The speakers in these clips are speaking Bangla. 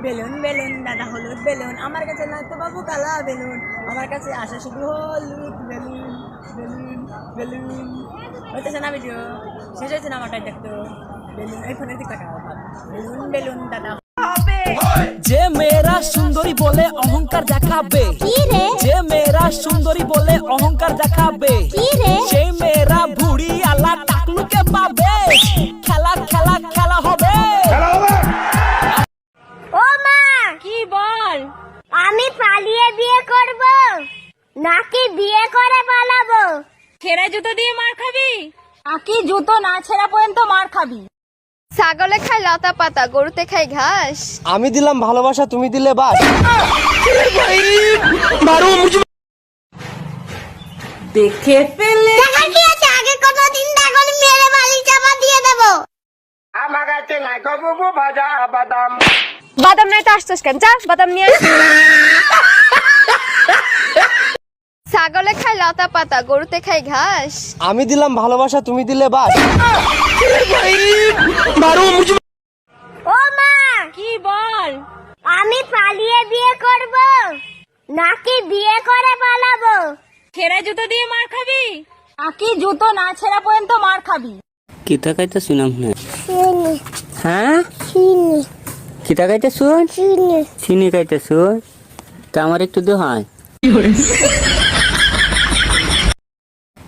বেলুন বেলুন দাদা হলুদ বেলুন, আমার কাছে না তো বাবু কালা বেলুন, আমার কাছে আসে শুধু হলুদ বেলুন বেলুন বেলুন। হইতেছে না ভিডিও, শেষ হয়েছে না আমারটাই দেখতো। বেলুন এই ফোনের দিক টাকা বেলুন বেলুন দাদা। যে মেয়েরা সুন্দরী বলে অহংকার দেখাবে, যে মেয়েরা সুন্দরী বলে অহংকার দেখাবে, সেই মেয়েরা ভুড়ি আলা টাকলুকে পাবে। খেলা খেলা খেলা হবে। ও মা, কি বল? আমি পালিয়ে বিয়ে করব নাকি বিয়ে করে পালাবো? ছেঁড়া জুতো দিয়ে মার খাবি নাকি জুতো না ছেঁড়া পর্যন্ত মার খাবি? ছাগলে খায় লতা পাতা, গরুতে খায় ঘাস। আমি দিলাম ভালোবাসা, তুমি দিলে বাস। দেখে ফেলে দেখা কি আছে, আগে কতদিন দেখুন মেরে বালি চাপা দিয়ে দেবো। আমার কাছে নাই গবু ভাজা বাদাম। বাদাম নাই তো আসছিস কেন? যা বাদাম নিয়ে আয়। ছাগলে খায় লতা পাতা, গরুতে খায় ঘাস। আমি দিলাম ভালোবাসা, তুমি দিলে বাস। ও মা, কি বল? আমি পালিয়ে বিয়ে করব নাকি বিয়ে করে পালাবো? ছেঁড়া জুতো দিয়ে মার খাবি নাকি জুতো না ছেঁড়া পর্যন্ত মার খাবি? কিতা কাইতে শুনাম না। চিনি হ্যাঁ চিনি কিতা কাইতে শুন, চিনি চিনি কাইতে শুন। তা আমার একটু দোহাই।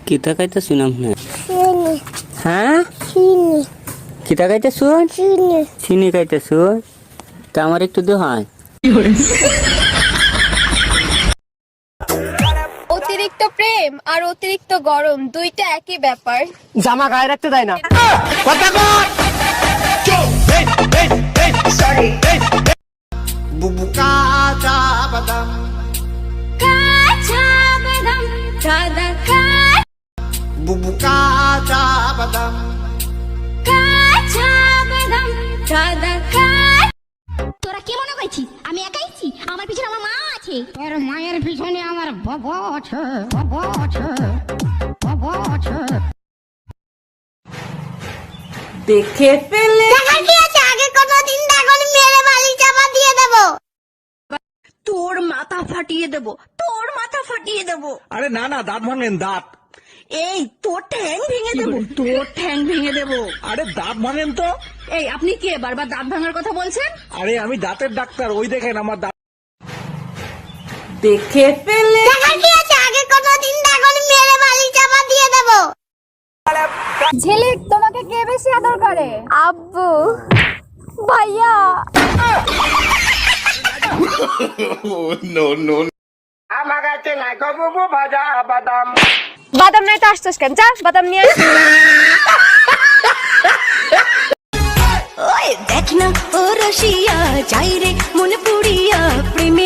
কিতা কাইতে শুনাম না। চিনি হ্যাঁ চিনি কিতা কাইতে শুন, চিনি চিনি কাইতে শুন। তা আমার একটু দোহাই। অতিরিক্ত প্রেম আর অতিরিক্ত গরম দুইটা একই ব্যাপার। জামা গায়ে রাখতে দেয় না। কাঁচা বাদাম সাদা কাঁচা বাদাম। কাঁচা বাদাম সাদা তোরা কি মনে করছিস আমি একাইছি? আমার পিছনে আমার মা আছে। তোর মায়ের পিছনে আমার বাবা আছে, বাবা আছে, বাবা আছে। দেখে ফেলে দেখা কি আছে, আগে কতদিন দেখুন মেরে বালি চাপা দিয়ে দেবো। তোর মাথা ফাটিয়ে দেব, তোর মাথা ফাটিয়ে দেব। আরে না না, দাঁত ভাঙেন দাঁত। এই তোর ঠ্যাং ভেঙে দেব, তোর ঠ্যাং ভেঙে দেব। আরে দাঁত ভাঙেন তো। এই আপনি কে বারবার দাঁত ভাঙার কথা বলছেন? আরে আমি দাঁতের ডাক্তার, ওই দেখেন আমার দাঁত। দেখে ফেলে দেখা কি আছে, আগে কতদিন দেখুন মেরে বালি চাপা দিয়ে দেবো। ঝিলিক, তোমাকে কে বেশি আদর করে? আব্বু, ভাইয়া। আমার কাছে নাই গবু ভাজা বাদাম। বাদাম নাই তো আসছিস কেন? যা বাদাম নিয়ে আয়। ওই দেখ না ও রসিয়া যাই রে মন পুড়িয়া প্রেমে